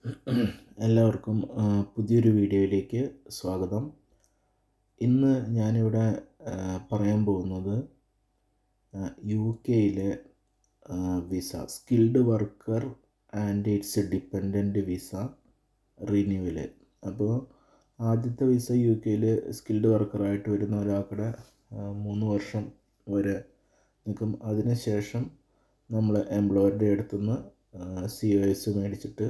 എല്ലാവർക്കും പുതിയൊരു വീഡിയോയിലേക്ക് സ്വാഗതം. ഇന്ന് ഞാനിവിടെ പറയാൻ പോകുന്നത് യു കെയിലെ visa, skilled worker and it's dependent visa renewal. അപ്പോൾ ആദ്യത്തെ വിസ യു കെയിൽ സ്കിൽഡ് വർക്കറായിട്ട് വരുന്ന ഒരാൾക്കുടെ 3 വർഷം വരെ നിൽക്കും. അതിനുശേഷം നമ്മൾ എംപ്ലോയറുടെ അടുത്തുനിന്ന് COS മേടിച്ചിട്ട്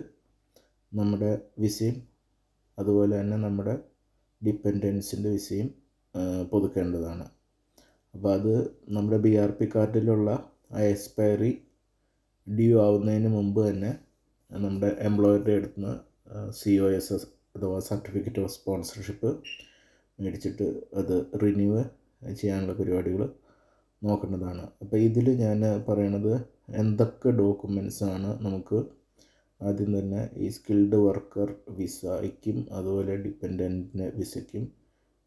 നമ്മുടെ വിസയും അതുപോലെ തന്നെ നമ്മുടെ ഡിപ്പെൻഡൻസിൻ്റെ വിസയും പുതുക്കേണ്ടതാണ്. അപ്പോൾ അത് നമ്മുടെ BRP കാർഡിലുള്ള ആ എക്സ്പയറി ഡ്യൂ ആവുന്നതിന് മുമ്പ് തന്നെ നമ്മുടെ എംപ്ലോയറുടെ അടുത്തുനിന്ന് COS അഥവാ സർട്ടിഫിക്കറ്റ് ഓഫ് സ്പോൺസർഷിപ്പ് മേടിച്ചിട്ട് അത് റിന്യൂ ചെയ്യാനുള്ള പരിപാടികൾ നോക്കേണ്ടതാണ്. അപ്പോൾ ഇതിൽ ഞാൻ പറയണത് എന്തൊക്കെ ഡോക്യുമെൻറ്റ്സാണ് നമുക്ക് ആദ്യം തന്നെ ഈ സ്കിൽഡ് വർക്കർ വിസയ്ക്കും അതുപോലെ ഡിപ്പെൻഡൻറ്റ് വിസയ്ക്കും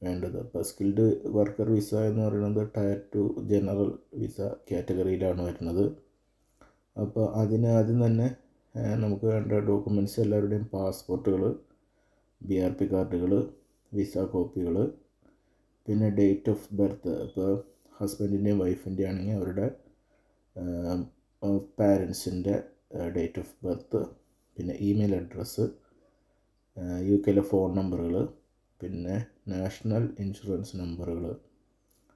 വേണ്ടത്. അപ്പോൾ സ്കിൽഡ് വർക്കർ വിസ എന്ന് പറയുന്നത് ടയർ 2 ജനറൽ വിസ കാറ്റഗറിയിലാണ് വരുന്നത്. അപ്പോൾ അതിന് ആദ്യം തന്നെ നമുക്ക് വേണ്ട ഡോക്യുമെൻറ്റ്സ് എല്ലാവരുടെയും പാസ്പോർട്ടുകൾ, BRP കാർഡുകൾ, വിസ കോപ്പികൾ, പിന്നെ ഡേറ്റ് ഓഫ് ബർത്ത്. ഇപ്പോൾ ഹസ്ബൻഡിൻ്റെയും വൈഫിൻ്റെയും ആണെങ്കിൽ അവരുടെ പാരൻസിൻ്റെ ഡേറ്റ് ഓഫ് ബർത്ത്, പിന്നെ ഇമെയിൽ അഡ്രസ്സ്, യു കെയിലെ ഫോൺ നമ്പറുകൾ, പിന്നെ നാഷണൽ ഇൻഷുറൻസ് നമ്പറുകൾ.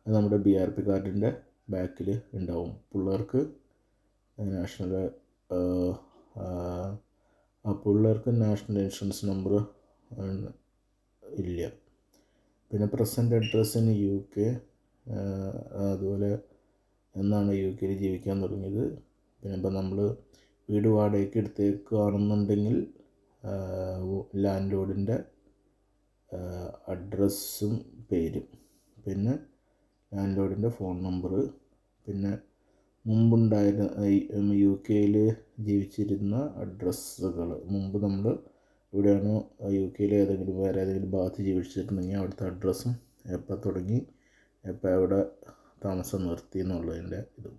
അത് നമ്മുടെ BRP കാർഡിൻ്റെ ബാക്കിൽ ഉണ്ടാവും. പിള്ളേർക്ക് നാഷണൽ ഇൻഷുറൻസ് നമ്പർ ഇല്ല. പിന്നെ പ്രസൻറ്റ് അഡ്രസ്സ് ഇൻ UK, അതുപോലെ എന്നാണ് യു കെയിൽ ജീവിക്കാൻ തുടങ്ങിയത്. പിന്നെ ഇപ്പോൾ നമ്മൾ വീട് വാടകയ്ക്ക് എടുത്തേക്കുകയാണെന്നുണ്ടെങ്കിൽ ലാൻഡ് ലോഡിൻ്റെ അഡ്രസ്സും പേരും, പിന്നെ ലാൻഡ് ലോഡിൻ്റെ ഫോൺ നമ്പർ, പിന്നെ മുമ്പുണ്ടായിരുന്ന യു കെയിൽ ജീവിച്ചിരുന്ന അഡ്രസ്സുകൾ. മുമ്പ് നമ്മൾ എവിടെയാണോ യു കെയിൽ വേറെ ഏതെങ്കിലും ഭാഗത്ത് ജീവിച്ചിട്ടുണ്ടെങ്കിൽ അവിടുത്തെ അഡ്രസ്സും എപ്പോൾ തുടങ്ങി എപ്പോൾ എവിടെ താമസം നിർത്തി എന്നുള്ളതിൻ്റെ ഇതും,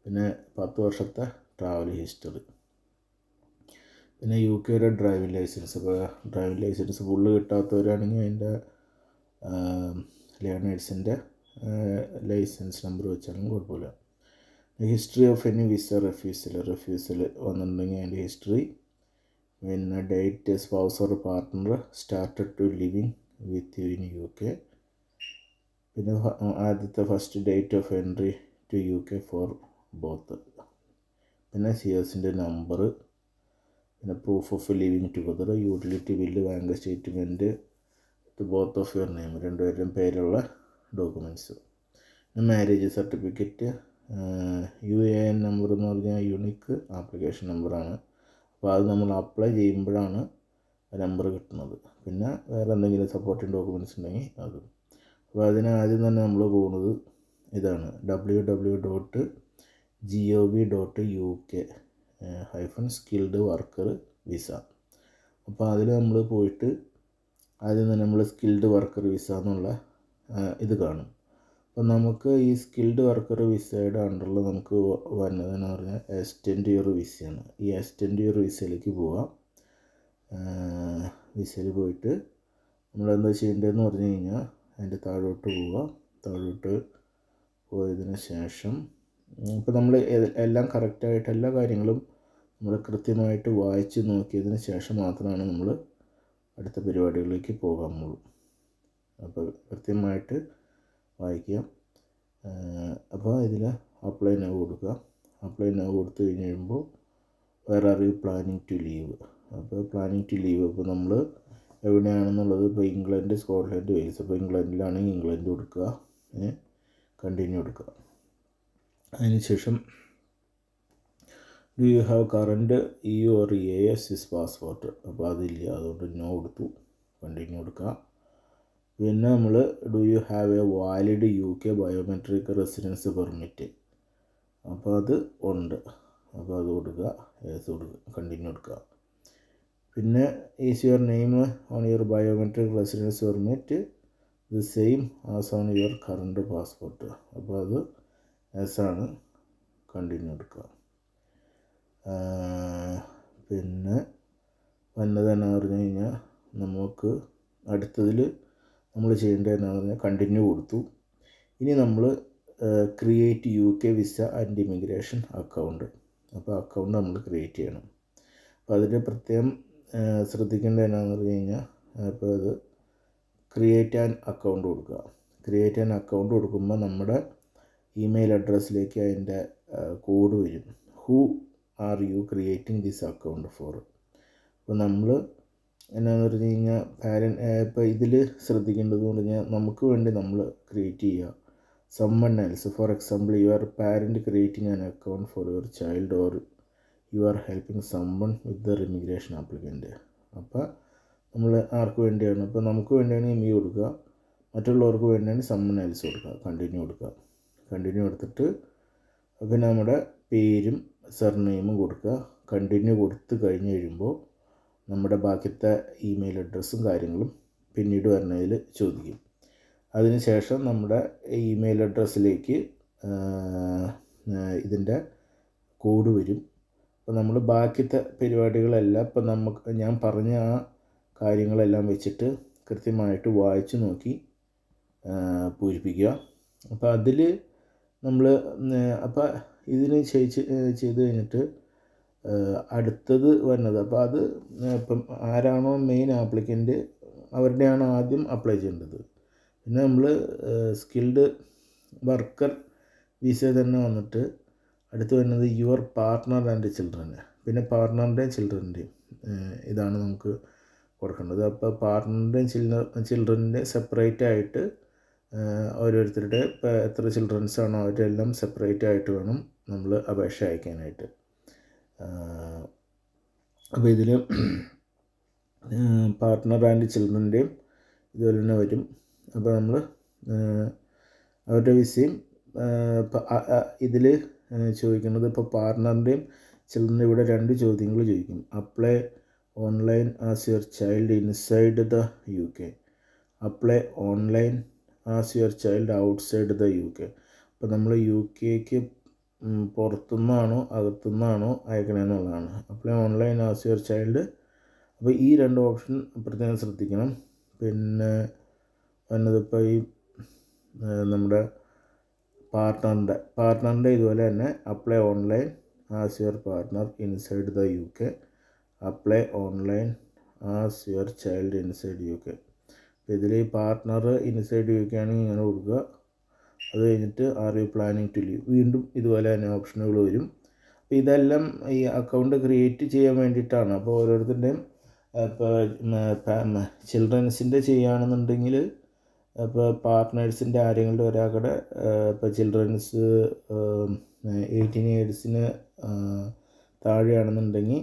പിന്നെ 10 വർഷത്തെ ട്രാവൽ ഹിസ്റ്ററി, പിന്നെ യു കെയുടെ ഡ്രൈവിംഗ് ലൈസൻസ്. ഇപ്പോൾ ഡ്രൈവിംഗ് ലൈസൻസ് ഫുള്ള് കിട്ടാത്തവരാണെങ്കിൽ അതിൻ്റെ ലേണേഴ്സിൻ്റെ ലൈസൻസ് നമ്പർ വെച്ചാലും കുഴപ്പമില്ല. History of any visa refusal വന്നിട്ടുണ്ടെങ്കിൽ അതിൻ്റെ ഹിസ്റ്ററി, പിന്നെ date spouse or partner started to living with you in UK, പിന്നെ ആദ്യത്തെ first date of entry to UK for both, പിന്നെ COSൻ്റെ നമ്പർ, പിന്നെ proof of living together, utility bill, bank statement, both of your name, രണ്ടുപേരുടെയും പേരുള്ള documents, പിന്നെ marriage certificate. UAN number എന്ന് പറഞ്ഞാൽ യുണീക്ക് ആപ്ലിക്കേഷൻ നമ്പറാണ്. അപ്പോൾ അത് നമ്മൾ അപ്ലൈ ചെയ്യുമ്പോഴാണ് നമ്പർ കിട്ടുന്നത്. പിന്നെ വേറെ എന്തെങ്കിലും സപ്പോർട്ടിങ് ഡോക്യുമെൻറ്റ്സ് ഉണ്ടെങ്കിൽ അത്. അപ്പോൾ അതിനാദ്യം തന്നെ നമ്മൾ പോകുന്നത് ഇതാണ്, www.gov.uk/സ്കിൽഡ് വർക്കർ വിസ. അപ്പോൾ അതിൽ നമ്മൾ പോയിട്ട് ആദ്യം തന്നെ നമ്മൾ സ്കിൽഡ് വർക്കർ വിസ എന്നുള്ള ഇത് കാണും. അപ്പോൾ നമുക്ക് ഈ സ്കിൽഡ് വർക്കർ വിസയുടെ അണ്ടറിൽ നമുക്ക് വരുന്നതെന്ന് പറഞ്ഞാൽ എക്സ്റ്റെൻഡ് യുവർ വിസയാണ്. ഈ എക്സ്റ്റെൻഡ് യുവർ വിസയിലേക്ക് പോവാം. വിസയിൽ പോയിട്ട് നമ്മളെന്താ ചെയ്യേണ്ടതെന്ന് പറഞ്ഞു കഴിഞ്ഞാൽ അതിൻ്റെ താഴോട്ട് പോവുക. താഴോട്ട് പോയതിന് ശേഷം ഇപ്പോൾ നമ്മൾ എല്ലാം കറക്റ്റായിട്ട് എല്ലാ കാര്യങ്ങളും നമ്മൾ കൃത്യമായിട്ട് വായിച്ച് നോക്കിയതിന് ശേഷം മാത്രമാണ് നമ്മൾ അടുത്ത പരിപാടികളിലേക്ക് പോകാൻ പോകും. അപ്പോൾ കൃത്യമായിട്ട് വായിക്കുക. അപ്പോൾ ഇതിൽ അപ്ലൈ നൗ കൊടുക്കുക. അപ്ലൈ നൗ കൊടുത്തു കഴിഞ്ഞ് കഴിയുമ്പോൾ where are you planning to leave. അപ്പോൾ പ്ലാനിങ് ടു ലീവ് ഇപ്പോൾ നമ്മൾ എവിടെയാണെന്നുള്ളത്, ഇപ്പോൾ ഇംഗ്ലണ്ട്, സ്കോട്ട്ലൻഡ്, വെയിൽസ്. അപ്പോൾ ഇംഗ്ലണ്ടിലാണെങ്കിൽ ഇംഗ്ലണ്ട് കൊടുക്കുക, കണ്ടിന്യൂ കൊടുക്കുക. അതിനുശേഷം do you have current EU or EAS passport. അപ്പോൾ അതില്ല, അതുകൊണ്ട് നോ കൊടുത്തു, കണ്ടിന്യൂ കൊടുക്കുക. പിന്നെ നമ്മൾ do you have a valid UK biometric residence permit. അപ്പോൾ അത് ഉണ്ട്, അപ്പോൾ അത് കൊടുക്കുക, യെസ് കൊടുക്കുക, കണ്ടിന്യൂ കൊടുക്കുക. പിന്നെ is your name on your biometric residence permit the same as on your current passport. അപ്പോൾ അത് യെസ് ആണ്, കണ്ടിന്യൂ എടുക്കുക. പിന്നെ വന്നത് എന്നാന്ന് പറഞ്ഞു കഴിഞ്ഞാൽ നമുക്ക് അടുത്തതിൽ നമ്മൾ ചെയ്യേണ്ടത് എന്നാന്ന് പറഞ്ഞാൽ കണ്ടിന്യൂ കൊടുത്തു. ഇനി നമ്മൾ create UK visa and immigration account. അപ്പോൾ അക്കൗണ്ട് നമ്മൾ ക്രിയേറ്റ് ചെയ്യണം. അപ്പോൾ അതിൽ പ്രത്യേകം ശ്രദ്ധിക്കേണ്ടത് എന്നാന്ന് പറഞ്ഞു കഴിഞ്ഞാൽ അപ്പോൾ അത് ക്രിയേറ്റ് ആൻ അക്കൗണ്ട് കൊടുക്കുക. ക്രിയേറ്റ് ആൻ അക്കൗണ്ട് കൊടുക്കുമ്പോൾ നമ്മുടെ ഇമെയിൽ അഡ്രസ്സിലേക്ക് അതിൻ്റെ കോഡ് വരും. Who are you creating this account for. അപ്പോൾ നമ്മൾ എന്നാന്ന് പറഞ്ഞു കഴിഞ്ഞാൽ ഇപ്പോൾ ഇതിൽ ശ്രദ്ധിക്കേണ്ടതെന്ന് പറഞ്ഞാൽ നമുക്ക് വേണ്ടി നമ്മൾ ക്രിയേറ്റ് ചെയ്യുക. someone else, for example your parent creating an account for your child, or you are helping someone with their immigration applicant. അപ്പോൾ നമ്മൾ ആർക്ക് വേണ്ടിയാണ്, അപ്പോൾ നമുക്ക് വേണ്ടിയാണെങ്കിൽ മീ കൊടുക്കുക, മറ്റുള്ളവർക്ക് വേണ്ടിയാണെങ്കിൽ someone else കൊടുക്കുക. കണ്ടിന്യൂ കൊടുക്കുക. കണ്ടിന്യൂ കൊടുത്തിട്ട് പിന്നെ നമ്മുടെ പേരും സർനെയിമും കൊടുക്കുക. കണ്ടിന്യൂ കൊടുത്ത് കഴിഞ്ഞ് കഴിയുമ്പോൾ നമ്മുടെ ബാക്കിയത്തെ ഇമെയിൽ അഡ്രസ്സും കാര്യങ്ങളും പിന്നീട് വരുന്നതിൽ ചോദിക്കും. അതിനുശേഷം നമ്മുടെ ഇമെയിൽ അഡ്രസ്സിലേക്ക് ഇതിൻ്റെ കോഡ് വരും. അപ്പോൾ നമ്മൾ ബാക്കിയത്തെ പരിപാടികളെല്ലാം ഇപ്പം ഞാൻ പറഞ്ഞ ആ കാര്യങ്ങളെല്ലാം വെച്ചിട്ട് കൃത്യമായിട്ട് വായിച്ച് നോക്കി പൂരിപ്പിക്കുക. അപ്പോൾ അതിൽ നമ്മൾ അപ്പോൾ ഇതിന് ചെയ്ത് കഴിഞ്ഞിട്ട് അടുത്തത് വരുന്നത്, അപ്പോൾ അത് ഇപ്പം ആരാണോ മെയിൻ ആപ്ലിക്കൻ്റ് അവരുടെയാണ് ആദ്യം അപ്ലൈ ചെയ്യേണ്ടത്. പിന്നെ നമ്മൾ സ്കിൽഡ് വർക്കർ വിസ തന്നെ വന്നിട്ട് അടുത്ത് വരുന്നത് യുവർ പാർട്ട്ണർ ആൻഡ് ചിൽഡ്രൻ. പിന്നെ പാർട്ട്ണറിൻ്റെയും ചിൽഡ്രൻ്റെയും ഇതാണ് നമുക്ക് കൊടുക്കേണ്ടത്. അപ്പോൾ പാർട്ട്ണറിൻ്റെയും ചിൽഡ്രൻ്റെയും സെപ്പറേറ്റ് ആയിട്ട് ഓരോരുത്തരുടെ ഇപ്പോൾ എത്ര ചിൽഡ്രൻസ് ആണോ അവരെല്ലാം സെപ്പറേറ്റ് ആയിട്ട് വേണം നമ്മൾ അപേക്ഷ അയക്കാനായിട്ട്. അപ്പോൾ ഇതിൽ പാർട്ട്ണർ ആൻഡ് ചിൽഡ്രൻ്റെയും ഇതുപോലെ തന്നെ വരും. അപ്പോൾ നമ്മൾ അവരുടെ വിസയും ഇതിൽ ചോദിക്കുന്നത് ഇപ്പോൾ പാർട്ട്ണറിൻ്റെയും ചിൽഡ്രൻ്റെയും ഇവിടെ 2 ചോദ്യങ്ങൾ ചോദിക്കും. Apply online as your child inside the UK. Apply online as your child outside the UK. അപ്പോൾ നമ്മൾ UKക്ക് പുറത്തുനിന്നാണോ അകത്തുനിന്നാണോ അയക്കണമെന്നുള്ളതാണ്. Apply online as your child. അപ്പോൾ ഈ 2 ഓപ്ഷൻ പ്രത്യേകം ശ്രദ്ധിക്കണം. പിന്നെ എന്നതിപ്പോൾ ഈ നമ്മുടെ പാർട്ട്ണറിൻ്റെ ഇതുപോലെ തന്നെ apply online as your partner inside the UK. Apply online as your child inside UK. അപ്പോൾ ഇതിൽ ഈ പാർട്ട്ണർ ഇൻസൈഡ് UK ആണെങ്കിൽ ഇങ്ങനെ കൊടുക്കുക. അത് കഴിഞ്ഞിട്ട് are you planning to leave, വീണ്ടും ഇതുപോലെ തന്നെ ഓപ്ഷനുകൾ വരും. അപ്പോൾ ഇതെല്ലാം ഈ അക്കൗണ്ട് ക്രിയേറ്റ് ചെയ്യാൻ വേണ്ടിയിട്ടാണ്. അപ്പോൾ ഓരോരുത്തരുടെയും ഇപ്പോൾ ചിൽഡ്രൻസിൻ്റെ ചെയ്യുകയാണെന്നുണ്ടെങ്കിൽ ഇപ്പോൾ പാർട്ട്നേഴ്സിൻ്റെ ആരെങ്കിലും ഒരാളുടെ ഇപ്പോൾ ചിൽഡ്രൻസ് 18 ഇയേഴ്സിന് താഴെയാണെന്നുണ്ടെങ്കിൽ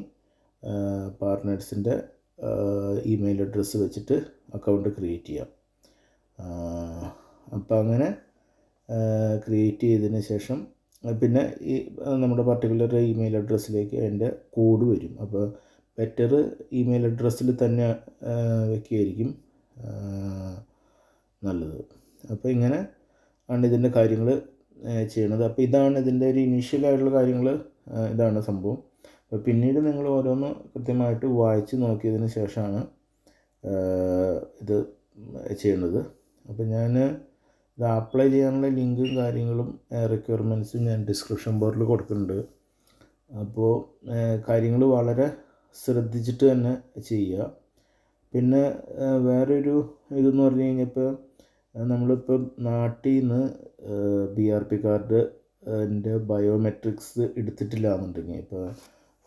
പാർട്ട്നേഴ്സിൻ്റെ ഇമെയിൽ അഡ്രസ്സ് വെച്ചിട്ട് അക്കൗണ്ട് ക്രിയേറ്റ് ചെയ്യാം. അപ്പോൾ അങ്ങനെ ക്രിയേറ്റ് ചെയ്തതിന് ശേഷം പിന്നെ ഈ നമ്മുടെ പർട്ടിക്കുലർ ഇമെയിൽ അഡ്രസ്സിലേക്ക് അതിൻ്റെ കോഡ് വരും. അപ്പോൾ ബെറ്റർ ഇമെയിൽ അഡ്രസ്സിൽ തന്നെ വയ്ക്കുകയായിരിക്കും നല്ലത്. അപ്പോൾ ഇങ്ങനെ ആണ് ഇതിൻ്റെ കാര്യങ്ങൾ ചെയ്യണത്. അപ്പോൾ ഇതാണ് ഇതിൻ്റെ ഒരു ഇനീഷ്യലായിട്ടുള്ള കാര്യങ്ങൾ, ഇതാണ് സംഭവം. അപ്പോൾ പിന്നീട് നിങ്ങൾ ഓരോന്ന് കൃത്യമായിട്ട് വായിച്ച് നോക്കിയതിന് ശേഷമാണ് ഇത് ചെയ്യുന്നത്. അപ്പോൾ ഞാൻ ഇത് അപ്ലൈ ചെയ്യാനുള്ള ലിങ്കും കാര്യങ്ങളും റിക്വയർമെൻറ്റ്സും ഞാൻ ഡിസ്ക്രിപ്ഷൻ ബോക്സിൽ കൊടുക്കുന്നുണ്ട്. അപ്പോൾ കാര്യങ്ങൾ വളരെ ശ്രദ്ധിച്ചിട്ട് തന്നെ ചെയ്യുക. പിന്നെ വേറൊരു ഇതെന്ന് പറഞ്ഞു കഴിഞ്ഞപ്പോൾ നമ്മളിപ്പോൾ നാട്ടിൽ നിന്ന് BRP കാർഡ് എൻ്റെ ബയോമെട്രിക്സ് എടുത്തിട്ടില്ല എന്നുണ്ടെങ്കിൽ, ഇപ്പോൾ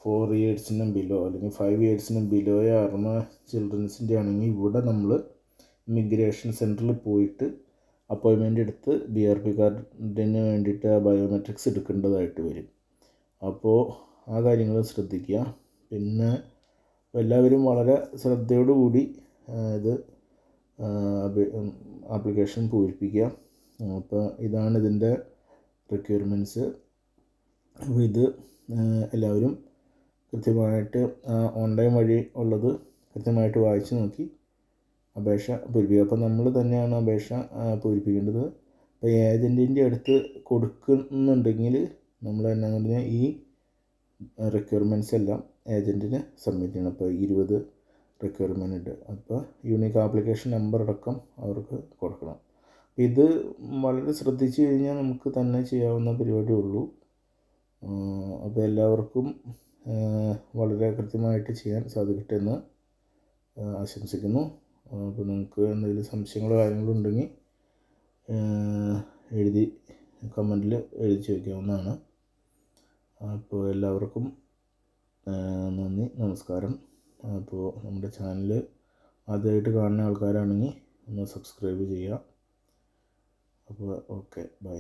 4 ഇയേഴ്സിനും ബിലോ അല്ലെങ്കിൽ 5 ഇയേഴ്സിനും ബിലോ ആർന്ന ചിൽഡ്രൻസിൻ്റെ ആണെങ്കിൽ ഇവിടെ നമ്മൾ ഇമിഗ്രേഷൻ സെൻറ്ററിൽ പോയിട്ട് അപ്പോയിൻമെൻ്റ് എടുത്ത് BRP കാർഡിന് വേണ്ടിയിട്ട് ആ ബയോമെട്രിക്സ് എടുക്കേണ്ടതായിട്ട് വരും. അപ്പോൾ ആ കാര്യങ്ങൾ ശ്രദ്ധിക്കുക. പിന്നെ എല്ലാവരും വളരെ ശ്രദ്ധയോടുകൂടി ഇത് ആപ്ലിക്കേഷൻ പൂരിപ്പിക്കുക. അപ്പോൾ ഇതാണ് ഇതിൻ്റെ റിക്വയർമെൻറ്റ്സ്. അപ്പോൾ ഇത് എല്ലാവരും കൃത്യമായിട്ട് ഓൺലൈൻ വഴി ഉള്ളത് കൃത്യമായിട്ട് വായിച്ച് നോക്കി അപേക്ഷ പൂരിപ്പിക്കുക. അപ്പോൾ നമ്മൾ തന്നെയാണ് അപേക്ഷ പൂരിപ്പിക്കേണ്ടത്. അപ്പോൾ ഏജൻറ്റിൻ്റെ അടുത്ത് കൊടുക്കുന്നുണ്ടെങ്കിൽ നമ്മൾ എന്നാന്ന് പറഞ്ഞാൽ ഈ റിക്വയർമെൻറ്റ്സ് എല്ലാം ഏജൻറ്റിന് സബ്മിറ്റ് ചെയ്യണം. അപ്പോൾ 20 റിക്വയർമെൻറ്റ്. അപ്പോൾ യൂണിക് ആപ്ലിക്കേഷൻ നമ്പർ അടക്കം അവർക്ക് കൊടുക്കണം. ഇത് വളരെ ശ്രദ്ധിച്ചു കഴിഞ്ഞാൽ നമുക്ക് തന്നെ ചെയ്യാവുന്ന പരിപാടിയേ ഉള്ളൂ. അപ്പോൾ എല്ലാവർക്കും വളരെ കൃത്യമായിട്ട് ചെയ്യാൻ സാധിക്കട്ടെ എന്ന് ആശംസിക്കുന്നു. അപ്പോൾ നിങ്ങൾക്ക് എന്തെങ്കിലും സംശയങ്ങളോ കാര്യങ്ങളോ ഉണ്ടെങ്കിൽ കമൻറ്റിൽ എഴുതി ചോദിക്കാവുന്നതാണ്. അപ്പോൾ എല്ലാവർക്കും നന്ദി, നമസ്കാരം. അപ്പോൾ നമ്മുടെ ചാനൽ ആദ്യമായിട്ട് കാണുന്ന ആൾക്കാരാണെങ്കിൽ ഒന്ന് സബ്സ്ക്രൈബ് ചെയ്യുക. അപ്പോൾ ഓക്കെ, ബൈ.